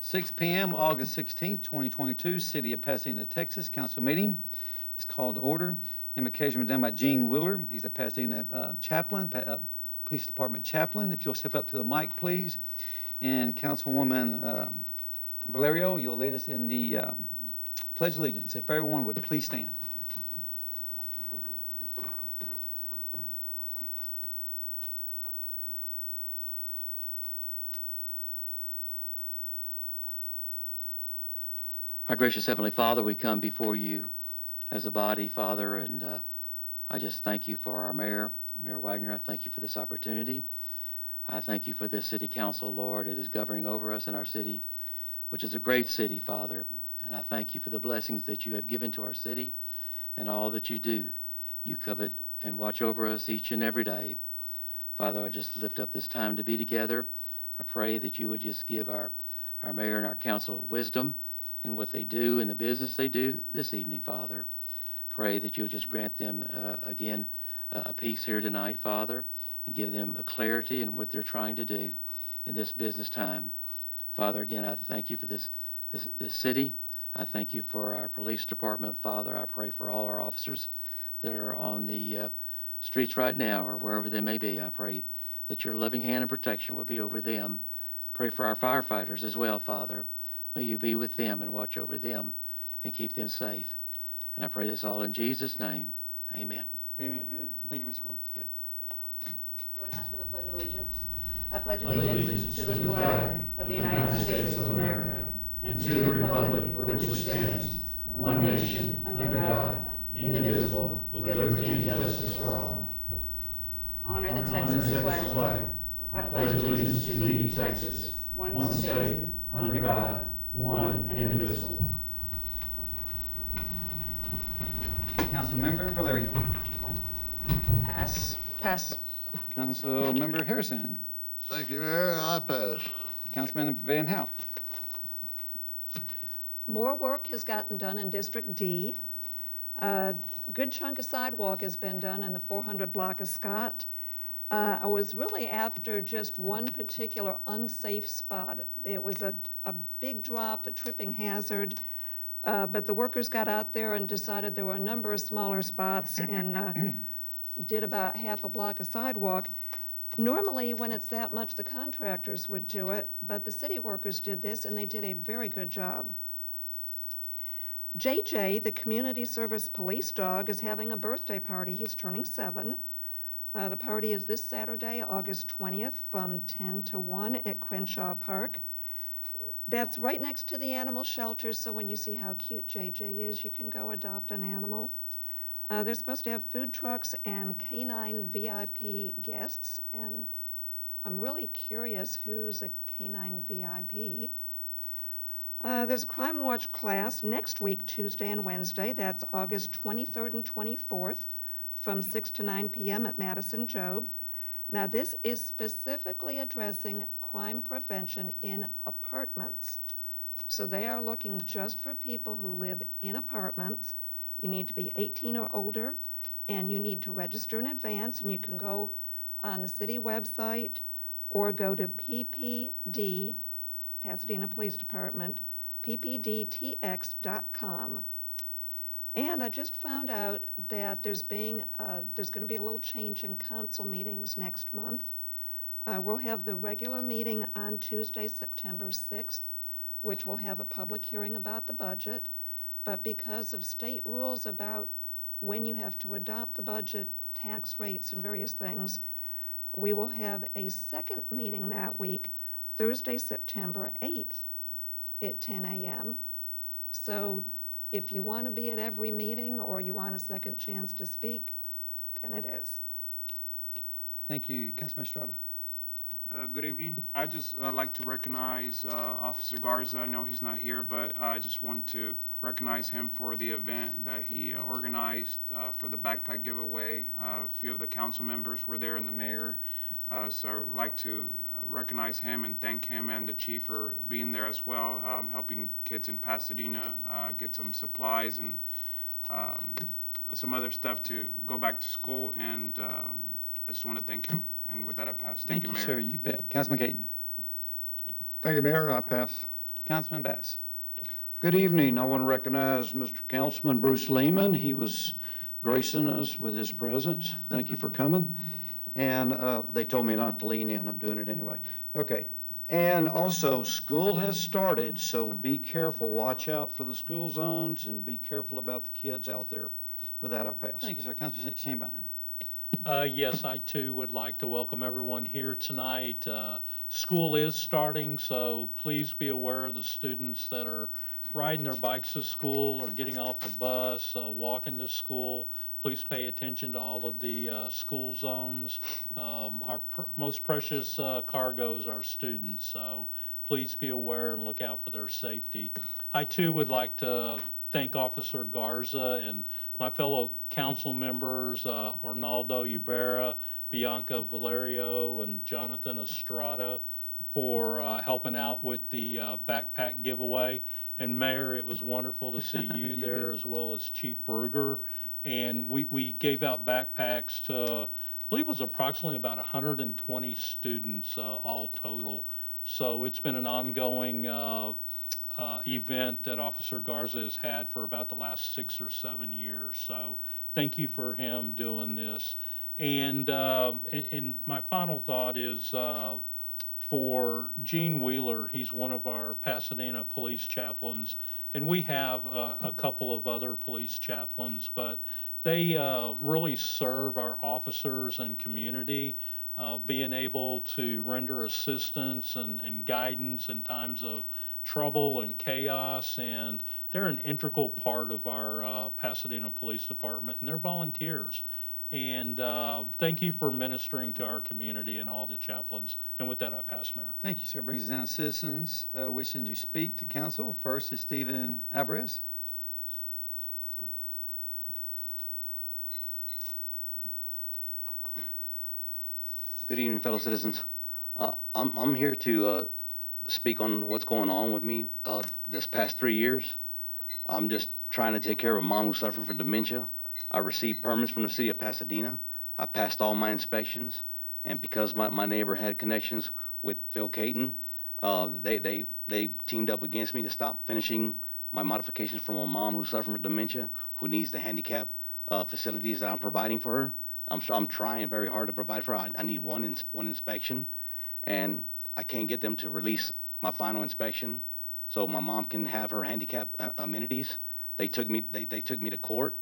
6 p.m., August 16th, 2022, City of Pasadena, Texas, council meeting is called to order. Invocation was done by Gene Wheeler. He's a Pasadena chaplain, police department chaplain. If you'll step up to the mic, please. And Councilwoman Valerio, you'll lead us in the Pledge of Allegiance. If everyone would please stand. Our gracious Heavenly Father, we come before you as a body, Father, and I just thank you for our Mayor Wagner. I thank you for this opportunity. I thank you for this city council, Lord. It is governing over us in our city, which is a great city, Father. And I thank you for the blessings that you have given to our city and all that you do. You covet and watch over us each and every day. Father, I just lift up this time to be together. I pray that you would just give our Mayor and our council wisdom in what they do and the business they do this evening, Father. Pray that you'll just grant them, again, a peace here tonight, Father, and give them a clarity in what they're trying to do in this business time. Father, again, I thank you for this city. I thank you for our police department, Father. I pray for all our officers that are on the streets right now or wherever they may be. I pray that your loving hand and protection will be over them. Pray for our firefighters as well, Father. May you be with them and watch over them and keep them safe. And I pray this all in Jesus' name. Amen. Amen. Thank you, Mr. Gold. Good. Join us for the Pledge of Allegiance. I pledge allegiance to the flag of the United States of America and to the republic for which it stands, one nation, under God, indivisible, with liberty and justice for all. Honor the Texas flag. I pledge allegiance to thee, Texas, one state, under God, one and indivisible. Councilmember Valerio. Pass. Councilmember Harrison. Thank you, Mayor. I pass. Councilman Van Hout. More work has gotten done in District D. A good chunk of sidewalk has been done in the 400 block of Scott. I was really after just one particular unsafe spot. It was a big drop, a tripping hazard, but the workers got out there and decided there were a number of smaller spots and did about half a block of sidewalk. Normally, when it's that much, the contractors would do it, but the city workers did this and they did a very good job. JJ, the community service police dog, is having a birthday party. He's turning 7. The party is this Saturday, August 20th, from 10 to 1 at Crenshaw Park. That's right next to the animal shelter, so when you see how cute JJ is, you can go adopt an animal. They're supposed to have food trucks and canine VIP guests, and I'm really curious who's a canine VIP. There's a Crime Watch class next week, Tuesday and Wednesday. That's August 23rd and 24th from 6 to 9 p.m. at Madison Job. Now, this is specifically addressing crime prevention in apartments. So they are looking just for people who live in apartments. You need to be 18 or older, and you need to register in advance, and you can go on the city website or go to PPD, Pasadena Police Department, ppdtx.com. And I just found out that there's going to be a little change in council meetings next month. We'll have the regular meeting on Tuesday, September 6th, which will have a public hearing about the budget. But because of state rules about when you have to adopt the budget, tax rates, and various things, we will have a second meeting that week, Thursday, September 8th at 10 a.m. So if you want to be at every meeting or you want a second chance to speak, then it is. Thank you, Councilman Estrada. Good evening. I just like to recognize Officer Garza. I know he's not here, but I just want to recognize him for the event that he organized for the backpack giveaway. A few of the council members were there and the mayor. So I'd like to recognize him and thank him and the chief for being there as well, helping kids in Pasadena get some supplies and some other stuff to go back to school. And I just want to thank him. And with that, I pass. Thank you, Mayor. Sir. You bet. Councilman Caton. Thank you, Mayor. I pass. Councilman Bass. Good evening. I want to recognize Mr. Councilman Bruce Lehman. He was gracing us with his presence. Thank you for coming. And they told me not to lean in. I'm doing it anyway. Okay. And also, school has started, so be careful. Watch out for the school zones and be careful about the kids out there. With that, I'll pass. Thank you, sir. Councilman Shanebine. Yes, I too would like to welcome everyone here tonight. School is starting, so please be aware of the students that are riding their bikes to school or getting off the bus, walking to school. Please pay attention to all of the school zones. Our most precious cargo is our students, so please be aware and look out for their safety. I too would like to thank Officer Garza and my fellow council members, Arnaldo Ubera, Bianca Valerio, and Jonathan Estrada for helping out with the backpack giveaway. And Mayor, it was wonderful to see you there as well as Chief Bruger. And we gave out backpacks to, I believe it was approximately about 120 students all total. So it's been an ongoing event that Officer Garza has had for about the last 6 or 7 years. So thank you for him doing this. And my final thought is for Gene Wheeler. He's one of our Pasadena police chaplains, and we have a couple of other police chaplains, but they really serve our officers and community, being able to render assistance and guidance in times of trouble and chaos, and they're an integral part of our Pasadena Police Department, and they're volunteers. And thank you for ministering to our community and all the chaplains. And with that, I pass, Mayor. Thank you, sir. Brings us down to citizens wishing to speak to council. First is Stephen Alvarez. Good evening, fellow citizens. I'm here to speak on what's going on with me this past 3 years. I'm just trying to take care of a mom who's suffering from dementia. I received permits from the city of Pasadena. I passed all my inspections, and because my neighbor had connections with Phil Caton, they teamed up against me to stop finishing my modifications for a mom who's suffering from dementia, who needs the handicap facilities that I'm providing for her. I'm trying very hard to provide for her. I need one inspection, and I can't get them to release my final inspection so my mom can have her handicap amenities. They took me to court.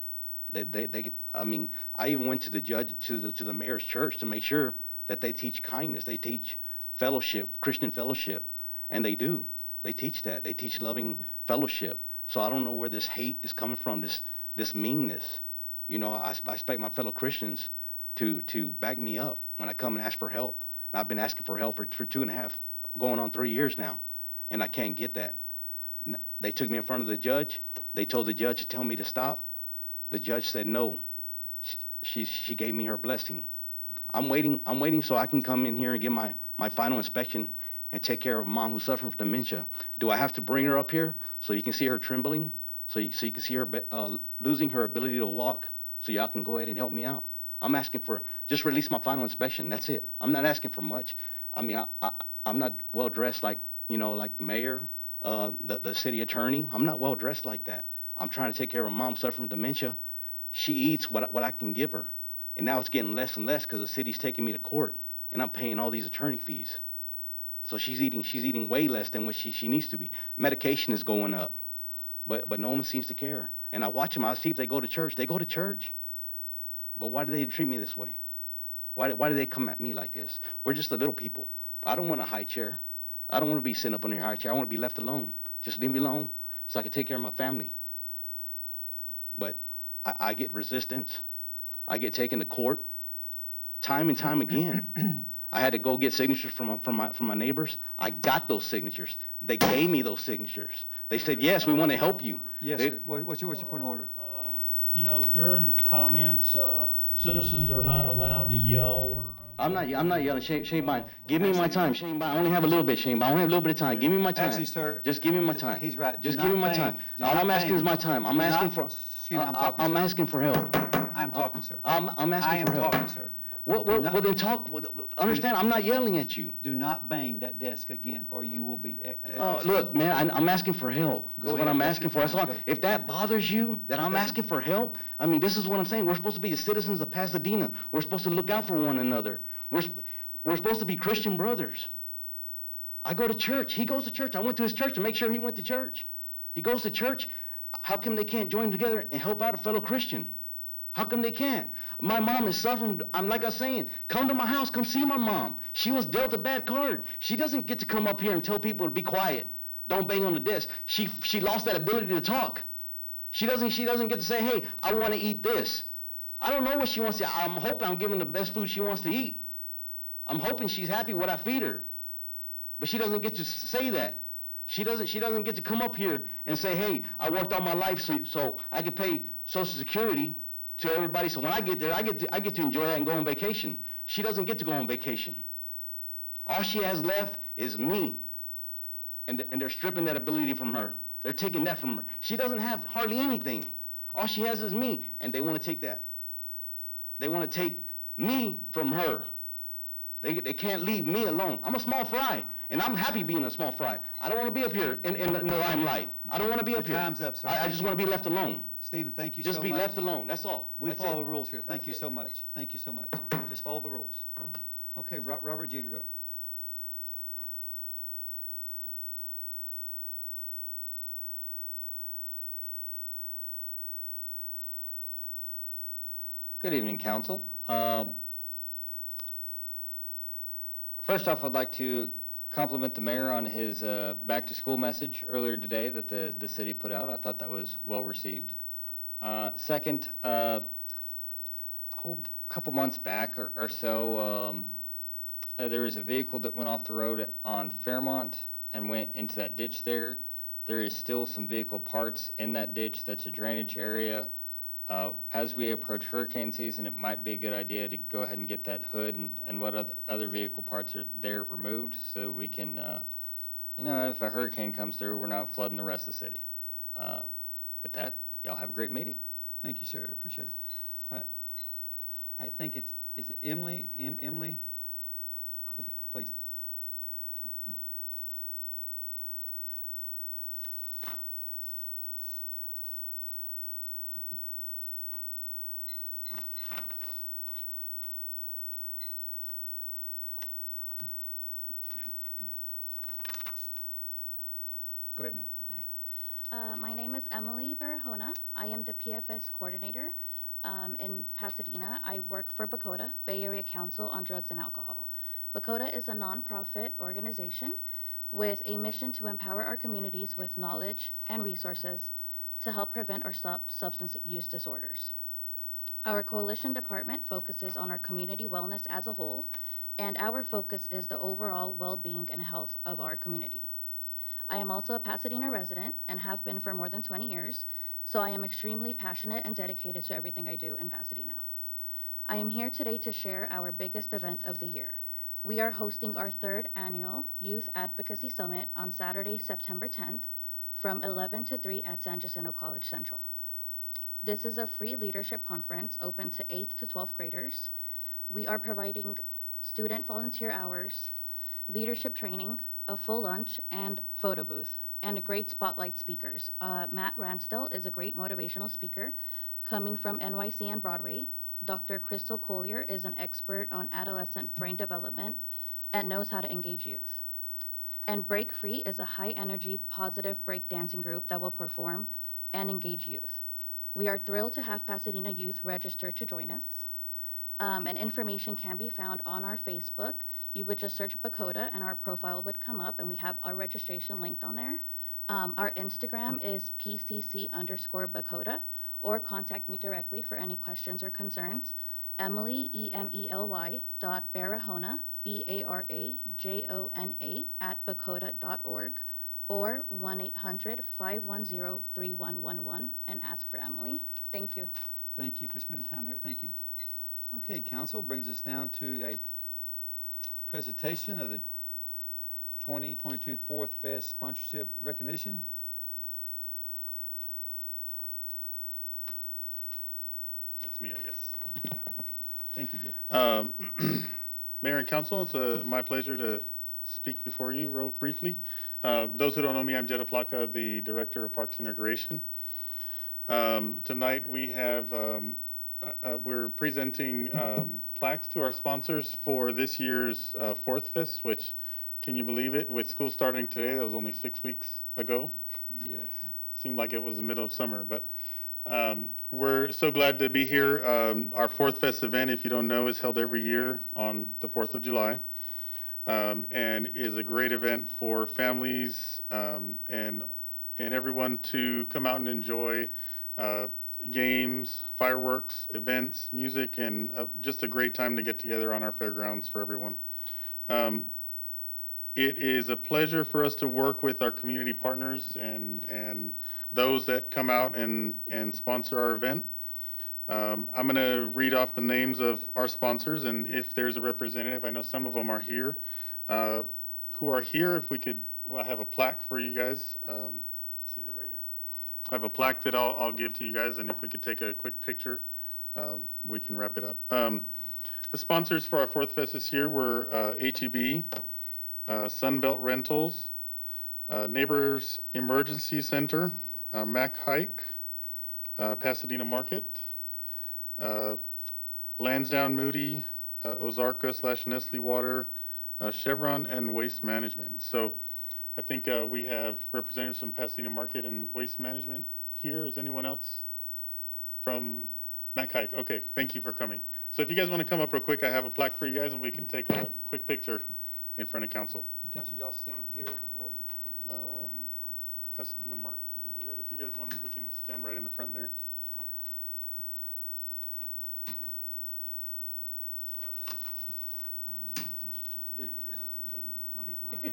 I mean, I even went to the judge, to the mayor's church to make sure that they teach kindness. They teach fellowship, Christian fellowship, and they do. They teach that. They teach loving fellowship. So I don't know where this hate is coming from, this meanness. You know, I expect my fellow Christians to back me up when I come and ask for help. And I've been asking for help for 2.5, going on 3 years now, and I can't get that. They took me in front of the judge. They told the judge to tell me to stop. The judge said no. She gave me her blessing. I'm waiting so I can come in here and get my final inspection and take care of a mom who's suffering from dementia. Do I have to bring her up here so you can see her trembling, so you can see her losing her ability to walk, so y'all can go ahead and help me out? I'm asking for, just release my final inspection. That's it. I'm not asking for much. I mean, I'm not well dressed like the mayor, the city attorney. I'm not well dressed like that. I'm trying to take care of a mom suffering from dementia. She eats what I can give her. And now it's getting less and less because the city's taking me to court, and I'm paying all these attorney fees. So she's eating way less than what she needs to be. Medication is going up, but no one seems to care. And I watch them. I see if they go to church. They go to church. But why do they treat me this way? Why do they come at me like this? We're just the little people. I don't want a high chair. I don't want to be sitting up on your high chair. I want to be left alone. Just leave me alone so I can take care of my family. But I get resistance. I get taken to court time and time again. I had to go get signatures from my neighbors. I got those signatures. They gave me those signatures. They said, yes, we want to help you. Yes, sir. What's your point of order? During comments, citizens are not allowed to yell or. I'm not yelling. Shane Bine, give me my time. Shane Bine, I only have a little bit, Shane Bine. I only have a little bit of time. Give me my time. Actually, sir. Just give me my time. He's right. Just give me my time. All I'm asking is my time. I'm asking for. Excuse me, I'm talking, I'm sir. asking for help. I'm talking, sir. I'm asking for help. I am talking, sir. Well, then talk, understand, I'm not yelling at you. Do not bang that desk again, or you will be. Look, man, I'm asking for help. Go That's what ahead, I'm that's asking your for. That's time, all. go. If that bothers you, that I'm doesn't. asking for help, I mean, this is what I'm saying. We're supposed to be the citizens of Pasadena. We're supposed to look out for one another. We're supposed to be Christian brothers. I go to church. He goes to church. I went to his church to make sure he went to church. He goes to church. How come they can't join together and help out a fellow Christian? How come they can't? My mom is suffering. I'm like I was saying, come to my house, come see my mom. She was dealt a bad card. She doesn't get to come up here and tell people to be quiet. Don't bang on the desk. She lost that ability to talk. She doesn't get to say, hey, I want to eat this. I don't know what she wants to eat. I'm hoping I'm giving the best food she wants to eat. I'm hoping she's happy what I feed her. But she doesn't get to say that. She doesn't get to come up here and say, hey, I worked all my life so I can pay Social Security to everybody. So when I get there, I get to enjoy that and go on vacation. She doesn't get to go on vacation. All she has left is me. And they're stripping that ability from her. They're taking that from her. She doesn't have hardly anything. All she has is me, and they want to take that. They want to take me from her. They can't leave me alone. I'm a small fry, and I'm happy being a small fry. I don't want to be up here in the limelight. I don't want to be up here. Time's up, sir. I just want to be left alone. Stephen, thank you so much. Just be left alone, that's all. We That's follow it. the rules here. Thank That's you it. so much. Thank you so much. Just follow the rules. Okay, Robert Jeter up. Good evening, council. First off, I'd like to compliment the mayor on his back-to-school message earlier today that the city put out. I thought that was well-received. Second, a couple months back or so, there was a vehicle that went off the road on Fairmont and went into that ditch there. There is still some vehicle parts in that ditch. That's a drainage area. As we approach hurricane season, it might be a good idea to go ahead and get that hood and what other vehicle parts are there removed so that we can, if a hurricane comes through, we're not flooding the rest of the city. With that, y'all have a great meeting. Thank you, sir. Appreciate it. All right. I think is it Emily? Emily? Okay, please. Go ahead, ma'am. My name is Emily Barahona. I am the PFS Coordinator in Pasadena. I work for BACOTA, Bay Area Council on Drugs and Alcohol. BACOTA is a nonprofit organization with a mission to empower our communities with knowledge and resources to help prevent or stop substance use disorders. Our coalition department focuses on our community wellness as a whole, and our focus is the overall well-being and health of our community. I am also a Pasadena resident and have been for more than 20 years, so I am extremely passionate and dedicated to everything I do in Pasadena. I am here today to share our biggest event of the year. We are hosting our 3rd annual Youth Advocacy Summit on Saturday, September 10th from 11 to 3 at San Jacinto College Central. This is a free leadership conference open to 8th to 12th graders. We are providing student volunteer hours, leadership training, a full lunch, and photo booth, and a great spotlight speakers. Matt Ransdell is a great motivational speaker coming from NYC and Broadway. Dr. Crystal Collier is an expert on adolescent brain development and knows how to engage youth. And Break Free is a high-energy, positive breakdancing group that will perform and engage youth. We are thrilled to have Pasadena youth register to join us. And information can be found on our Facebook. You would just search BACOTA and our profile would come up, and we have our registration linked on there. Our Instagram is PCC_BACOTA, or contact me directly for any questions or concerns. Emily, EMELY, Barahona, BARAJONA, @bacota.org, or 1-800-510-3111, and ask for Emily. Thank you. Thank you for spending time here. Thank you. Okay, council, brings us down to a presentation of the 2022 Fourth Fest Sponsorship Recognition. That's me, I guess. Thank you, Jeff. Mayor and council, it's my pleasure to speak before you real briefly. Those who don't know me, I'm Jetta Plaka, the Director of Parks and Recreation. Tonight we have, we're presenting plaques to our sponsors for this year's Fourth Fest, which, can you believe it? With school starting today, that was only 6 weeks ago. Yes. Seemed like it was the middle of summer, but we're so glad to be here. Our Fourth Fest event, if you don't know, is held every year on the 4th of July, and is a great event for families and everyone to come out and enjoy games, fireworks, events, music, and just a great time to get together on our fairgrounds for everyone. It is a pleasure for us to work with our community partners and those that come out and sponsor our event. I'm going to read off the names of our sponsors, and if there's a representative, I know some of them are here, who are here, if we could, well, I have a plaque for you guys. Let's see, they're right here. I have a plaque that I'll give to you guys, and if we could take a quick picture, we can wrap it up. The sponsors for our Fourth Fest this year were HEB, Sunbelt Rentals, Neighbors Emergency Center, Mac Hike, Pasadena Market, Lansdowne Moody, Ozarka / Nestle Water, Chevron, and Waste Management. So I think we have representatives from Pasadena Market and Waste Management here. Is anyone else from Mac Hike? Okay, thank you for coming. So if you guys want to come up real quick, I have a plaque for you guys, and we can take a quick picture in front of council. Council, y'all stand here. Pasadena Market. If you guys want, we can stand right in the front there. You want me to take a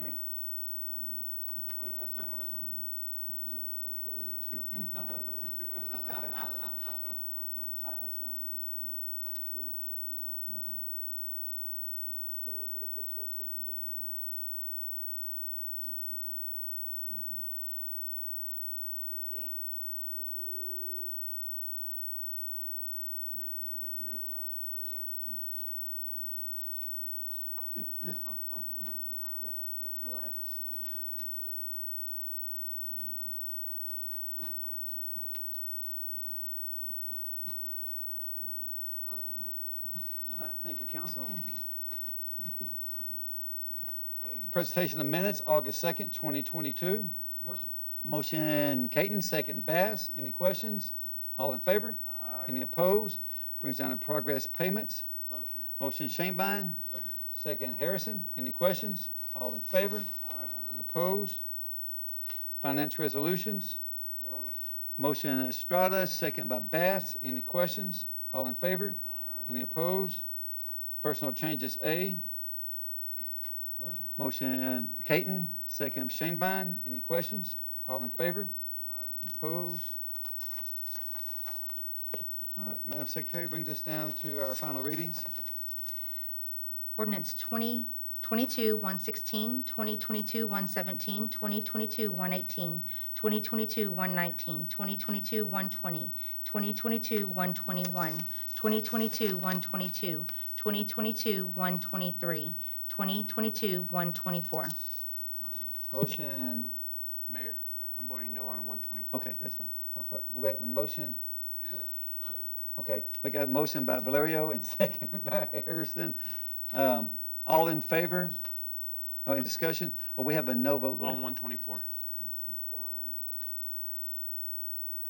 picture so you can get in there, Michelle? You ready? 1, 2, 3. Thank you, council. Presentation of minutes, August 2nd, 2022. Motion, Caton, second, Bass. Any questions? All in favor? Any opposed? Brings down to progress payments. Motion. Motion, Shanebine. Second, Harrison. Any questions? All in favor? Any opposed? Finance resolutions. Motion, Estrada, second by Bass. Any questions? All in favor? Any opposed? Personal changes, A. Motion, Caton, second, Shanebine. Any questions? All in favor? Opposed? All right, Madam Secretary, brings us down to our final readings. Ordinance 2022-116, 2022-117, 2022-118, 2022-119, 2022-120, 2022-121, 2022-122, 2022-123, 2022-124. Motion, Mayor, I'm voting no on 124. okay, that's fine. Wait, motion, Yes, second. okay, we got a motion by Valerio and second by Harrison. All in favor? Oh, any discussion? Oh, we have a no vote. Go On ahead. 124.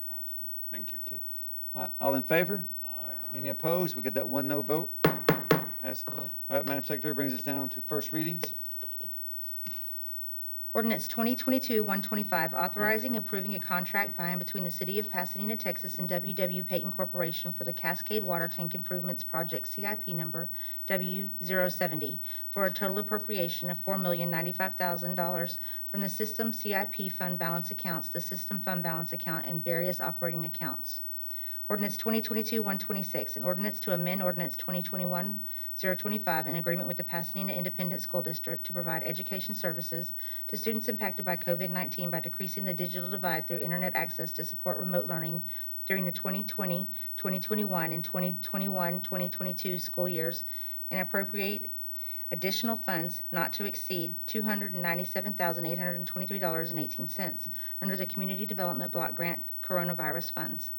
Got you. Thank you. All right, all in favor? Any opposed? We get that one no vote. Pass. All right, Madam Secretary, brings us down to first readings. Ordinance 2022-125, authorizing approving a contract by and between the City of Pasadena, Texas and W.W. Payton Corporation for the Cascade Water Tank Improvements Project CIP number W070 for a total appropriation of $4,095,000 from the System CIP Fund Balance Accounts, the System Fund Balance Account, and various operating accounts. Ordinance 2022-126, an ordinance to amend Ordinance 2021-025 in agreement with the Pasadena Independent School District to provide education services to students impacted by COVID-19 by decreasing the digital divide through internet access to support remote learning during the 2020, 2021, and 2021, 2022 school years, and appropriate additional funds not to exceed $297,823.18 under the Community Development Block Grant Coronavirus Funds.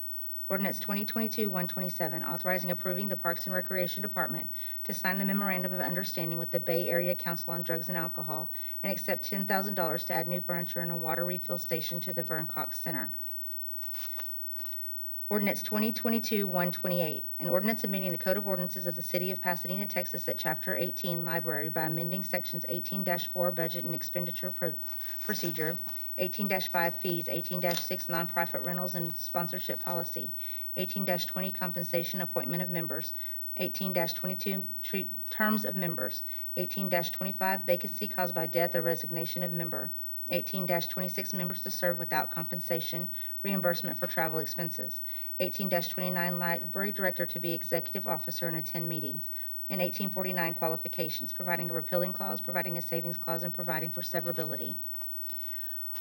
Ordinance 2022-127, authorizing approving the Parks and Recreation Department to sign the Memorandum of Understanding with the Bay Area Council on Drugs and Alcohol and accept $10,000 to add new furniture and a water refill station to the Vern Cox Center. Ordinance 2022-128, an ordinance amending the Code of Ordinances of the City of Pasadena, Texas at Chapter 18 Library by amending Sections 18-4 Budget and Expenditure Procedure, 18-5 Fees, 18-6 Nonprofit Rentals and Sponsorship Policy, 18-20 Compensation Appointment of Members, 18-22 Terms of Members, 18-25 Vacancy caused by death or resignation of member, 18-26 members to serve without compensation, reimbursement for travel expenses, 18-29 library director to be executive officer and attend meetings, and 1849 qualifications, providing a repealing clause, providing a savings clause, and providing for severability.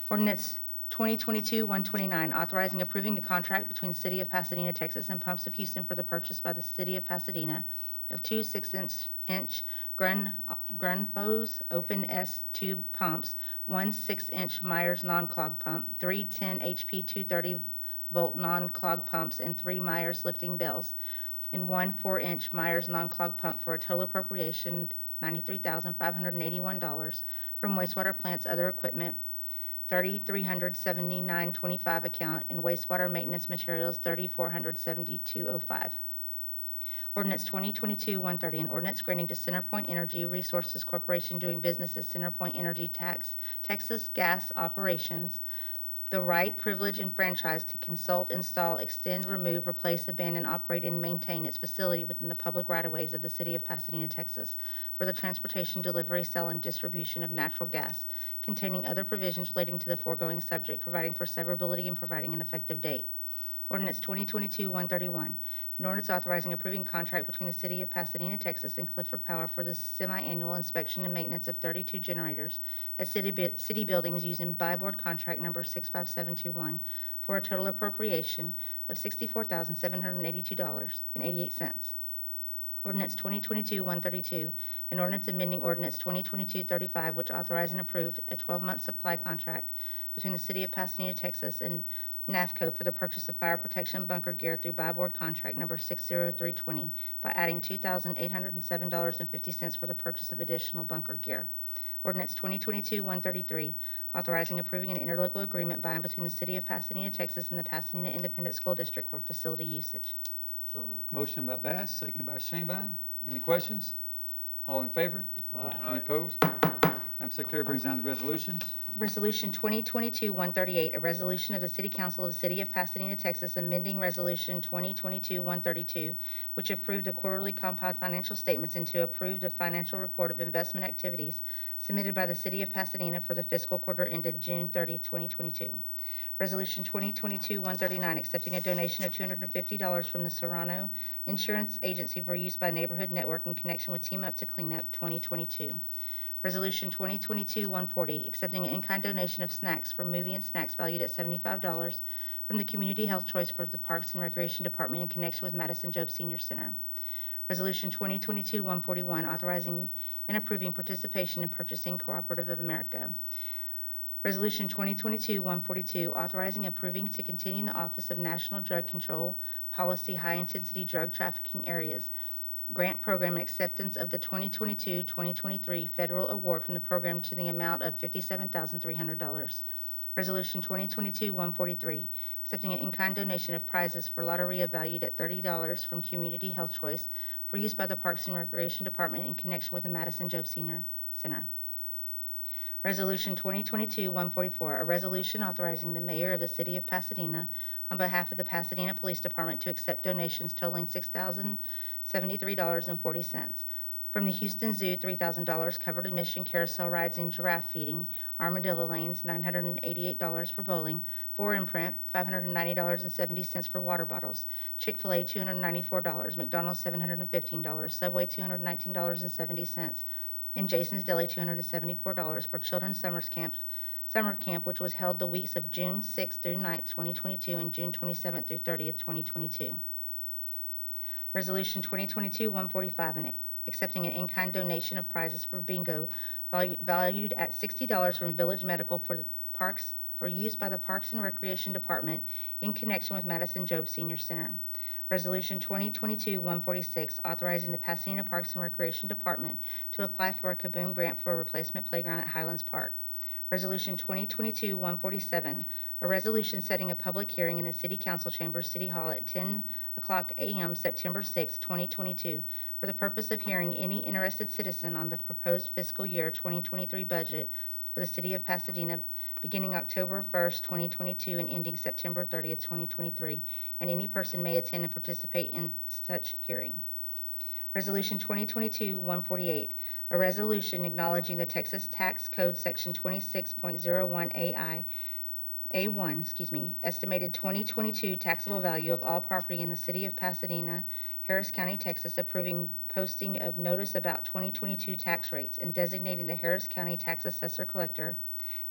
Ordinance 2022-129, authorizing approving a contract between the City of Pasadena, Texas and Pumps of Houston for the purchase by the City of Pasadena of two 6-inch Grundfos Open S tube pumps, one 6-inch Myers non-clog pump, three 10 HP 230-volt non-clog pumps, and three Myers lifting bells, and one 4-inch Myers non-clog pump for a total appropriation $93,581 from wastewater plants, other equipment, 3,379.25 account, and wastewater maintenance materials 3,472.05. Ordinance 2022-130, an ordinance granting to CenterPoint Energy Resources Corporation doing business as CenterPoint Energy Texas Gas Operations the right, privilege, and franchise to consult, install, extend, remove, replace, abandon, operate, and maintain its facility within the public right-of-ways of the City of Pasadena, Texas, for the transportation, delivery, sale, and distribution of natural gas, containing other provisions relating to the foregoing subject, providing for severability and providing an effective date. Ordinance 2022-131, an ordinance authorizing approving contract between the City of Pasadena, Texas and Clifford Power for the semi-annual inspection and maintenance of 32 generators at city buildings using buy board contract number 65721 for a total appropriation of $64,782.88. Ordinance 2022-132, an ordinance amending ordinance 2022-35, which authorized and approved a 12-month supply contract between the City of Pasadena, Texas and NAFCO for the purchase of fire protection bunker gear through buy board contract number 60320 by adding $2,807.50 for the purchase of additional bunker gear. Ordinance 2022-133, authorizing approving an interlocal agreement by and between the City of Pasadena, Texas and the Pasadena Independent School District for facility usage. Motion by Bass, second by Shanebine. Any questions? All in favor? Any opposed? Madam Secretary brings down the resolutions. Resolution 2022-138, a resolution of the City Council of the City of Pasadena, Texas, amending Resolution 2022-132, which approved the quarterly compound financial statements and to approve the financial report of investment activities submitted by the City of Pasadena for the fiscal quarter ended June 30, 2022. Resolution 2022-139, accepting a donation of $250 from the Serrano Insurance Agency for use by Neighborhood Network in connection with Team Up to Clean Up 2022. Resolution 2022-140, accepting an in-kind donation of snacks for movie and snacks valued at $75 from the Community Health Choice for the Parks and Recreation Department in connection with Madison Job Senior Center. Resolution 2022-141, authorizing and approving participation in Purchasing Cooperative of America. Resolution 2022-142, authorizing and approving to continue in the Office of National Drug Control Policy High-Intensity Drug Trafficking Areas Grant Program and acceptance of the 2022-2023 federal award from the program to the amount of $57,300. Resolution 2022-143, accepting an in-kind donation of prizes for Lotteria valued at $30 from Community Health Choice for use by the Parks and Recreation Department in connection with the Madison Job Senior Center. Resolution 2022-144, a resolution authorizing the mayor of the City of Pasadena on behalf of the Pasadena Police Department to accept donations totaling $6,073.40. From the Houston Zoo, $3,000 covered admission, carousel rides and giraffe feeding, armadillo lanes, $988 for bowling, 4Imprint, $590.70 for water bottles, Chick-fil-A, $294, McDonald's, $715, Subway, $219.70, and Jason's Deli, $274 for children's summer camp summer camp, which was held the weeks of June 6th through 9th, 2022, and June 27th through 30th, 2022. Resolution 2022-145, and accepting an in-kind donation of prizes for bingo valued at $60 from Village Medical for use by the Parks and Recreation Department in connection with Madison Job Senior Center. Resolution 2022-146, authorizing the Pasadena Parks and Recreation Department to apply for a Kaboom grant for a replacement playground at Highlands Park. Resolution 2022-147, a resolution setting a public hearing in the City Council Chambers, City Hall at 10 o'clock a.m. September 6, 2022, for the purpose of hearing any interested citizen on the proposed fiscal year 2023 budget for the City of Pasadena beginning October 1st, 2022, and ending September 30th, 2023, and any person may attend and participate in such hearing. Resolution 2022-148, a resolution acknowledging the Texas Tax Code Section 26.01 A1, estimated 2022 taxable value of all property in the City of Pasadena, Harris County, Texas, approving posting of notice about 2022 tax rates and designating the Harris County Tax Assessor Collector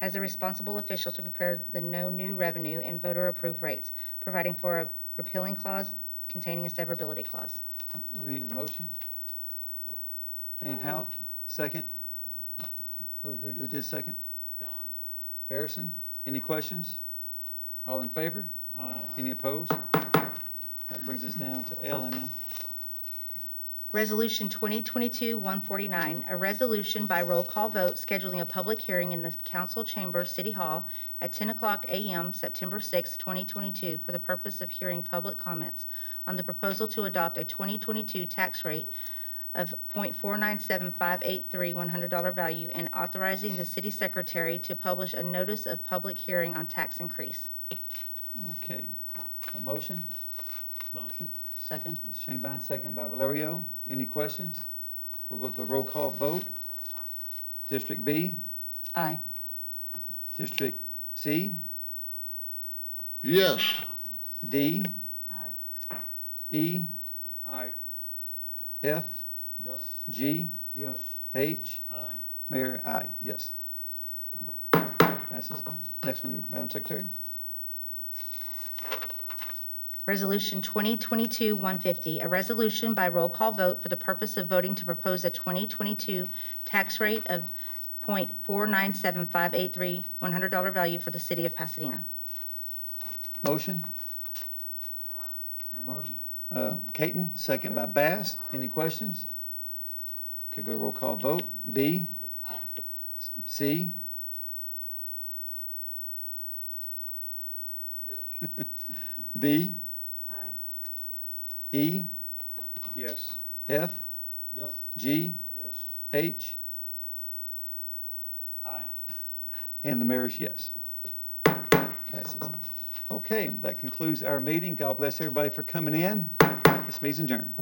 as the responsible official to prepare the no new revenue and voter-approved rates, providing for a repealing clause containing a severability clause. We need a motion. Van Hout, second. Who did second? Don. Harrison. Any questions? All in favor? Any opposed? That brings us down to L and M. Resolution 2022-149, a resolution by roll call vote scheduling a public hearing in the council chamber, City Hall, at 10 o'clock a.m., September 6, 2022, for the purpose of hearing public comments on the proposal to adopt a 2022 tax rate of .497583 $100 value and authorizing the city secretary to publish a notice of public hearing on tax increase. Okay. A motion? Motion. Second. Shanebine, second by Valerio. Any questions? We'll go to the roll call vote. District B, Aye. District C, Yes. D, E, Aye. F, Yes. G, Yes. H, Aye. Mayor, aye, yes. Passes. Next one, Madam Secretary. Resolution 2022-150, a resolution by roll call vote for the purpose of voting to propose a 2022 tax rate of .497583 $100 value for the city of Pasadena. Motion? Motion. Caton, second by Bass. Any questions? Okay, go to roll call vote. B, C, D, E, Yes. F, Yes. G, Yes. H, Aye. and the mayor's yes. Passes. Okay, that concludes our meeting. God bless everybody for coming in. This meeting's adjourned.